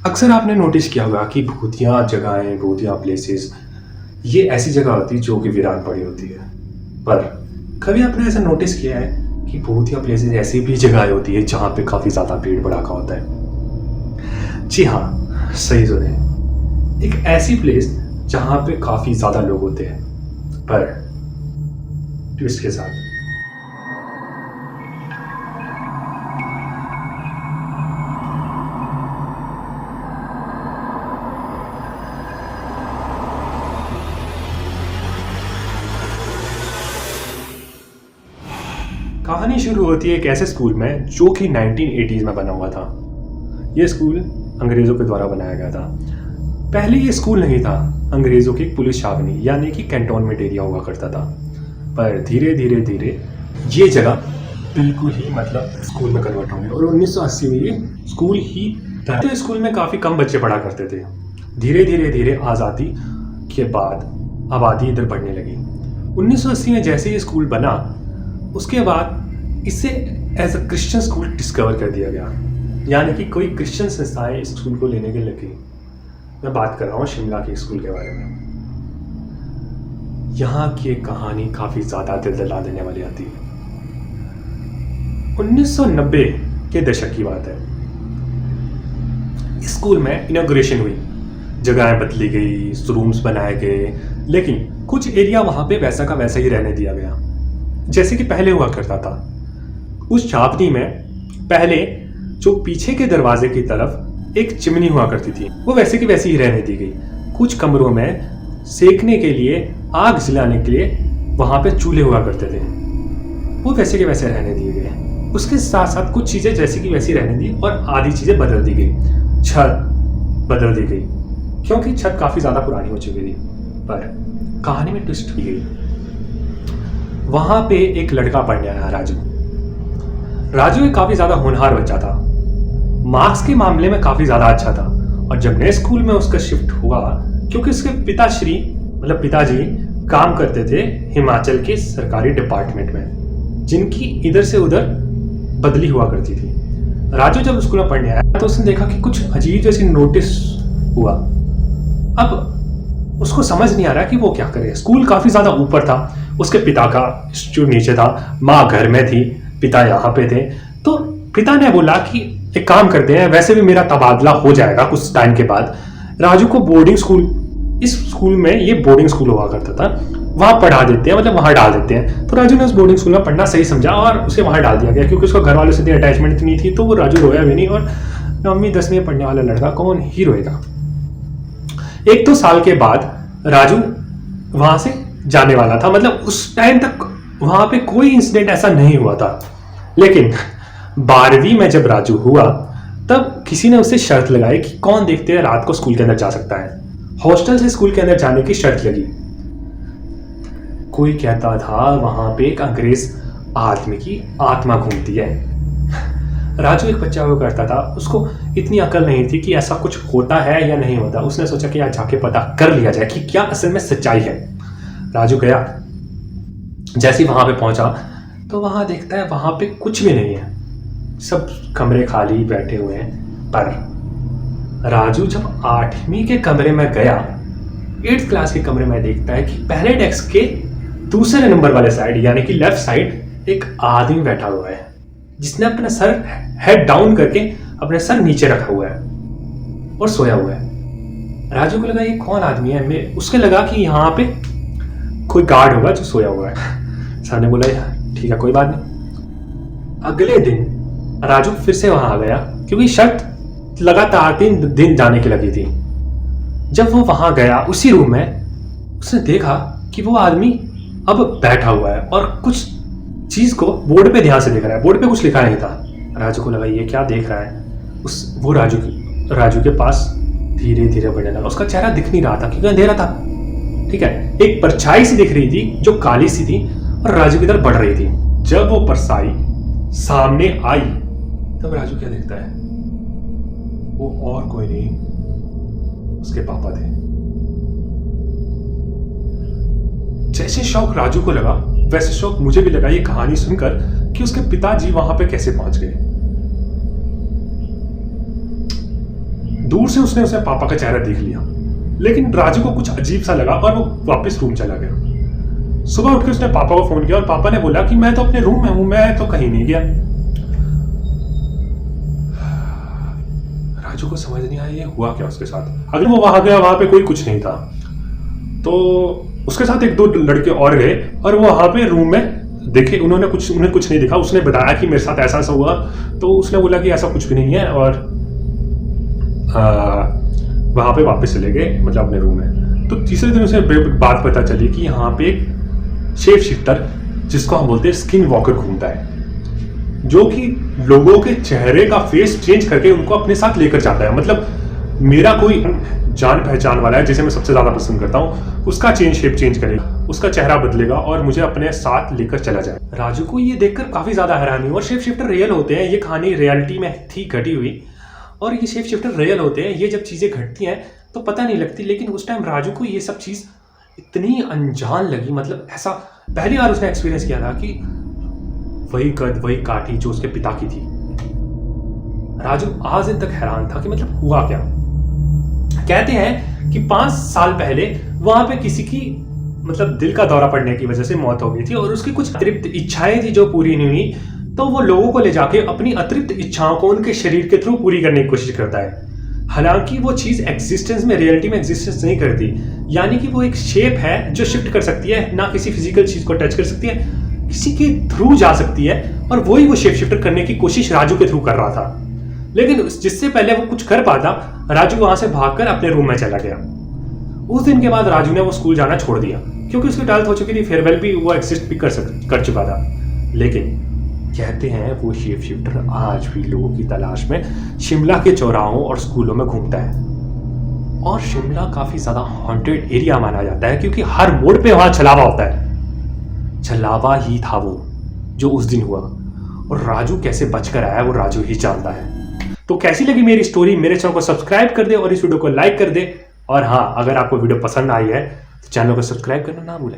अक्सर आपने नोटिस किया होगा कि भूतिया जगहें, भूतिया प्लेसेस ये ऐसी जगह होती है जो कि वीरान पड़ी होती है। पर कभी आपने ऐसा नोटिस किया है कि भूतिया प्लेसेस ऐसी भी जगह होती है जहाँ पे काफ़ी ज़्यादा भीड़ भड़ाका होता है। जी हाँ, सही सुने, एक ऐसी प्लेस जहाँ पे काफ़ी ज़्यादा लोग होते हैं पर ट्विस्ट के साथ। कहानी शुरू होती है एक ऐसे स्कूल में जो कि 1980s में बना हुआ था। यह स्कूल अंग्रेज़ों के द्वारा बनाया गया था। पहले ये स्कूल नहीं था, अंग्रेज़ों की पुलिस छावनी यानी कि कैंटोनमेंट एरिया हुआ करता था। पर धीरे धीरे धीरे ये जगह बिल्कुल ही स्कूल में कन्वर्ट हो गई और 1980 में ये स्कूल ही था। तो स्कूल में काफ़ी कम बच्चे पढ़ा करते थे। धीरे धीरे धीरे आज़ादी के बाद आबादी इधर बढ़ने लगी। 1980 में जैसे ये स्कूल बना उसके बाद इसे as a Christian school discover कर दिया गया, यानी कि कोई क्रिश्चियन संस्थाएं इस स्कूल को लेने के लगी। मैं बात कर रहा हूँ शिमला के स्कूल के बारे में। यहाँ की एक कहानी काफ़ी ज़्यादा दिल दहला देने वाली आती है। 1990 के दशक की बात है। इस स्कूल में इनॉग्रेशन हुई, जगहें बदली गई, रूम्स बनाए गए, लेकिन कुछ एरिया वहाँ पे वैसा का वैसा ही रहने दिया गया जैसे कि पहले हुआ करता था। उस छावनी में पहले जो पीछे के दरवाजे की तरफ एक चिमनी हुआ करती थी वो वैसे की वैसी ही रहने दी गई। कुछ कमरों में सेकने के लिए, आग जलाने के लिए वहाँ पे चूल्हे हुआ करते थे, वो वैसे के वैसे रहने दिए गए। उसके साथ साथ कुछ चीज़ें जैसी की वैसी रहने दी और आधी चीज़ें बदल दी गई। छत बदल दी गई क्योंकि छत काफ़ी ज़्यादा पुरानी हो चुकी थी। पर कहानी में ट्विस्ट की गई। वहाँ पे एक लड़का पढ़ने आया, राजू एक काफ़ी ज़्यादा होनहार बच्चा था, मार्क्स के मामले में काफ़ी ज़्यादा अच्छा था। और जब नए स्कूल में उसका शिफ्ट हुआ, क्योंकि उसके पिताजी काम करते थे हिमाचल के सरकारी डिपार्टमेंट में जिनकी इधर से उधर बदली हुआ करती थी। राजू जब स्कूल में पढ़ने आया तो उसने देखा कि कुछ अजीब जैसी नोटिस हुआ। अब उसको समझ नहीं आ रहा कि वो क्या करे। स्कूल काफ़ी ज़्यादा ऊपर था, उसके पिता का इंस्टीट्यूट नीचे था, माँ घर में थी, पिता यहाँ पे थे। तो पिता ने बोला कि एक काम करते हैं, वैसे भी मेरा तबादला हो जाएगा कुछ टाइम के बाद, राजू को बोर्डिंग स्कूल, इस स्कूल में ये बोर्डिंग स्कूल हुआ करता था, वहाँ पढ़ा देते हैं, वहाँ डाल देते हैं। तो राजू ने उस बोर्डिंग स्कूल में पढ़ना सही समझा और उसे वहाँ डाल दिया गया क्योंकि उसको घर वालों से इतनी अटैचमेंट इतनी थी। तो वो राजू रोया भी नहीं, और 9वीं 10वीं में पढ़ने वाला लड़का कौन ही रोएगा। 1-2 साल के बाद राजू वहाँ से जाने वाला था। उस टाइम तक वहाँ पे कोई इंसिडेंट ऐसा नहीं हुआ था, लेकिन 12वीं में जब राजू हुआ तब किसी ने उससे शर्त लगाई कि कौन देखते हैं रात को स्कूल के अंदर जा सकता है। हॉस्टल से स्कूल के अंदर जाने की शर्त लगी। कोई कहता था वहां पे एक अंग्रेज आदमी की आत्मा घूमती है। राजू एक बच्चा हुआ करता था, उसको इतनी अकल नहीं थी कि ऐसा कुछ होता है या नहीं होता। उसने सोचा कि आज जाके पता कर लिया जाए कि क्या असल में सच्चाई है। राजू गया, जैसे ही वहां पे पहुंचा तो वहां देखता है वहां पे कुछ भी नहीं है, सब कमरे खाली बैठे हुए हैं। पर राजू जब 8वीं के कमरे में गया, 8th क्लास के कमरे में देखता है कि पहले डेस्क के दूसरे नंबर वाले साइड यानी कि लेफ्ट साइड एक आदमी बैठा हुआ है जिसने अपना सर हेड डाउन करके अपने सर नीचे रखा हुआ है और सोया हुआ है। राजू को लगा ये कौन आदमी है। उसके लगा कि यहाँ पे कोई गार्ड होगा जो सोया हुआ है। सर ने बोला ठीक है कोई बात नहीं। अगले दिन राजू फिर से वहां आ गया क्योंकि शर्त लगातार 3 दिन जाने की लगी थी। जब वो वहां गया उसी रूम में, उसने देखा कि वो आदमी अब बैठा हुआ है और कुछ चीज को बोर्ड पे ध्यान से देख रहा है। बोर्ड पे कुछ लिखा नहीं था। राजू को लगा ये क्या देख रहा है। वो राजू के पास धीरे धीरे बढ़ने लगा। उसका चेहरा दिख नहीं रहा था क्योंकि अंधेरा था, ठीक है। एक परछाई सी दिख रही थी जो काली सी थी और राजू की तरफ बढ़ रही थी। जब वो परछाई सामने आई तब राजू क्या देखता है, वो और कोई नहीं, उसके पापा थे। जैसे शौक राजू को लगा वैसे शौक मुझे भी लगा ये कहानी सुनकर कि उसके पिताजी वहां पे कैसे पहुंच गए। दूर से उसने उसके पापा का चेहरा देख लिया, लेकिन राजू को कुछ अजीब सा लगा और वो वापस रूम चला गया। सुबह उठ के उसने पापा को फोन किया और पापा ने बोला कि मैं तो अपने रूम में हूं, मैं तो कहीं नहीं गया। राजू को समझ नहीं आया ये हुआ क्या उसके साथ। अगर वो वहां गया, वहां पे कोई कुछ नहीं था, तो उसके साथ एक दो लड़के और गए और वो वहां पे रूम में देखे, उन्हें कुछ नहीं दिखा। उसने बताया कि मेरे साथ ऐसा ऐसा हुआ, तो उसने बोला कि ऐसा कुछ भी नहीं है और वहां पे वापस चले गए, मतलब अपने रूम में। तो तीसरे दिन उसे बात पता चली कि यहाँ पे एक शेप शिफ्टर, जिसको हम बोलते हैं स्किन वॉकर, घूमता है, जो कि लोगों के चेहरे का फेस चेंज करके उनको अपने साथ लेकर जाता है। मतलब मेरा कोई जान पहचान वाला है जिसे मैं सबसे ज्यादा पसंद करता हूँ, उसका शेप चेंज करेगा, उसका चेहरा बदलेगा और मुझे अपने साथ लेकर चला जाए। राजू को ये देखकर काफी ज्यादा हैरानी हुई। और शेप शिफ्टर रियल होते हैं, ये कहानी रियलिटी में थी घटी हुई, और ये शेप शिफ्टर रियल होते हैं। ये जब चीजें घटती हैं तो पता नहीं लगती, लेकिन उस टाइम राजू को ये सब चीज इतनी अनजान लगी। मतलब ऐसा पहली बार उसने एक्सपीरियंस किया था कि वही कद वही काठी जो उसके पिता की थी। राजू आज दिन तक हैरान था कि मतलब हुआ क्या। कहते हैं कि 5 साल पहले वहां पे किसी की मतलब दिल का दौरा पड़ने की वजह से मौत हो गई थी और उसकी कुछ अतिरिक्त इच्छाएं थी जो पूरी नहीं हुई, तो वो लोगों को ले जाके अपनी अतिरिक्त इच्छाओं को उनके शरीर के थ्रू पूरी करने की कोशिश करता है। हालांकि वो चीज एग्जिस्टेंस में, रियलिटी में एग्जिस्टेंस नहीं करती, यानी कि वो एक शेप है जो शिफ्ट कर सकती है, ना किसी फिजिकल चीज को टच कर सकती है, किसी के थ्रू जा सकती है, और वही वो शेप शिफ्टर करने की कोशिश राजू के थ्रू कर रहा था। लेकिन जिससे पहले वो कुछ कर पाता, राजू वहां से भागकर अपने रूम में चला गया। उस दिन के बाद राजू ने वो स्कूल जाना छोड़ दिया, क्योंकि उसकी 12th हो चुकी थी, फेयरवेल भी वो एग्जिस्ट भी कर चुका था। लेकिन कहते हैं वो शेप शिफ्टर आज भी लोगों की तलाश में शिमला के चौराहों और स्कूलों में घूमता है। और शिमला काफी ज्यादा हॉन्टेड एरिया माना जाता है, क्योंकि हर मोड़ पे वहां छलावा होता है। छलावा ही था वो जो उस दिन हुआ, और राजू कैसे बचकर आया वो राजू ही जानता है। तो कैसी लगी मेरी स्टोरी? मेरे चैनल को सब्सक्राइब कर दे और इस वीडियो को लाइक कर दे। और हाँ, अगर आपको वीडियो पसंद आई है तो चैनल को सब्सक्राइब करना ना भूलें।